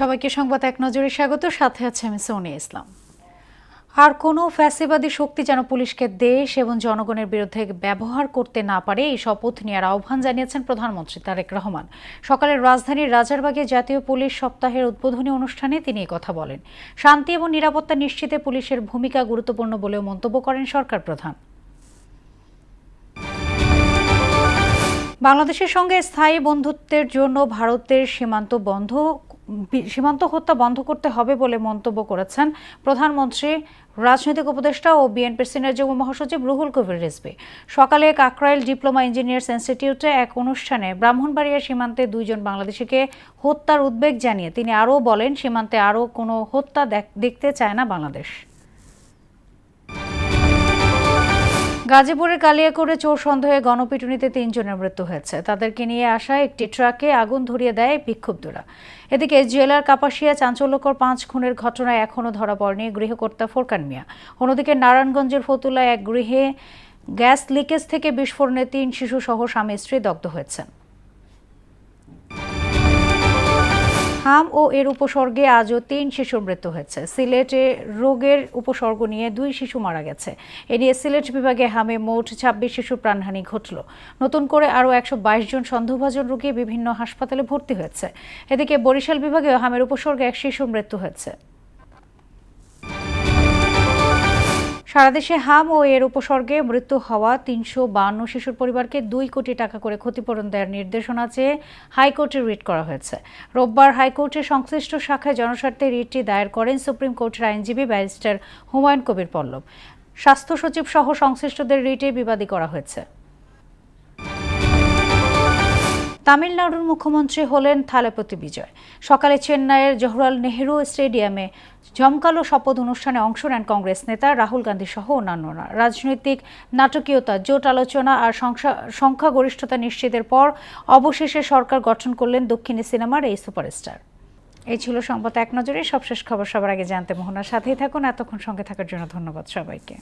সবাইকে সংবাদ এক নজরে স্বাগত। সাথে আছে আমি সোনিয়া ইসলাম। আর কোনো ফ্যাসিবাদী শক্তি যেন পুলিশকে দেশ এবং জনগণের বিরুদ্ধে ব্যবহার করতে না পারে এই শপথ নেওয়ার আহ্বান জানিয়েছেন প্রধানমন্ত্রী তারেক রহমান। সকালে রাজধানীর রাজারবাগে জাতীয় পুলিশ সপ্তাহের উদ্বোধনী অনুষ্ঠানে তিনি এই কথা বলেন। শান্তি এবং নিরাপত্তা নিশ্চিতে পুলিশের ভূমিকা গুরুত্বপূর্ণ বলেও মন্তব্য করেন সরকার প্রধান। বাংলাদেশের সঙ্গে স্থায়ী বন্ধুত্বের জন্য ভারতের সীমান্ত হত্যা বন্ধ করতে হবে বলে মন্তব্য করেছেন প্রধানমন্ত্রী, রাজনৈতিক উপদেষ্টা ও বিএনপির সিনিয়র যুগ্ম মহাসচিব রুহুল কবির রিজভী। সকালে কাকরাইল ডিপ্লোমা ইঞ্জিনিয়ার্স ইনস্টিটিউটে এক অনুষ্ঠানে ব্রাহ্মণবাড়িয়া সীমান্তে 2 জন বাংলাদেশিকে হত্যার উদ্বেগ জানিয়ে তিনি আরও বলেন, সীমান্তে আরও কোনো হত্যা দেখতে চায় না বাংলাদেশ। গাজীপুরের কালিয়াকৈরে চোর সন্দেহে গণপিটুনিতে 3 জনের মৃত্যু হয়েছে। তাদেরকে নিয়ে আসা একটি ট্রাকে আগুন ধরিয়ে দেয় বিক্ষুব্ধরা। এদিকে জেলার কাপাসিয়া চাঞ্চল্যকর 5 খুনের ঘটনায় এখনও ধরা পড়েনি গৃহকর্তা ফোরকান মিয়া। অন্যদিকে নারায়ণগঞ্জের ফতুল্লায় এক গৃহে গ্যাস লিকেজ থেকে বিস্ফোরণে 3 শিশু সহ স্বামী স্ত্রী দগ্ধ হয়েছেন। হাম ও এর উপসর্গে আজও 3 শিশুর মৃত্যু হয়েছে। সিলেটে রোগের উপসর্গ নিয়ে 2 শিশু মারা গেছে। এ নিয়ে সিলেট বিভাগে হামে মোট 26 শিশুর প্রাণহানি ঘটল। নতুন করে আরও 122 জন সন্দেহভাজন রোগী বিভিন্ন হাসপাতালে ভর্তি হয়েছে। এদিকে বরিশাল বিভাগেও হামের উপসর্গে 1 শিশুর মৃত্যু হয়েছে। সারা দেশে হাম ও এর উপসর্গে মৃত্যু হওয়া 352 শিশুর পরিবারকে 2 কোটি টাকা করে ক্ষতিপূরণ দেওয়ার নির্দেশনা চেয়ে হাইকোর্টে রিট করা হয়েছে। রোববার হাইকোর্টের সংশ্লিষ্ট শাখায় জনস্বার্থে রিটটি দায়ের করেন সুপ্রিম কোর্টের আইনজীবী ব্যারিস্টার হুমায়ুন কবির পল্লব। স্বাস্থ্য সচিব সহ সংশ্লিষ্টদের রিটে বিবাদী করা হয়েছে। তামিলনাড়ুর মুখ্যমন্ত্রী হলেন থালাপতি বিজয়। সকালে চেন্নাইয়ের জওহরলাল নেহরু স্টেডিয়ামে জমকালো শপথ অনুষ্ঠানে অংশ নেন কংগ্রেস নেতা রাহুল গান্ধী সহ অন্যান্যরা। রাজনৈতিক নাটকীয়তা, জোট আলোচনা আর সংখ্যাগরিষ্ঠতা নিশ্চিতের পর অবশেষে সরকার গঠন করলেন দক্ষিণী সিনেমার এই সুপারস্টার। এই ছিল সংবাদ এক নজরে। সবশেষ খবর সবার আগে জানতে মোহনার সাথেই থাকুন। এতক্ষণ সঙ্গে থাকার জন্য ধন্যবাদ সবাইকে।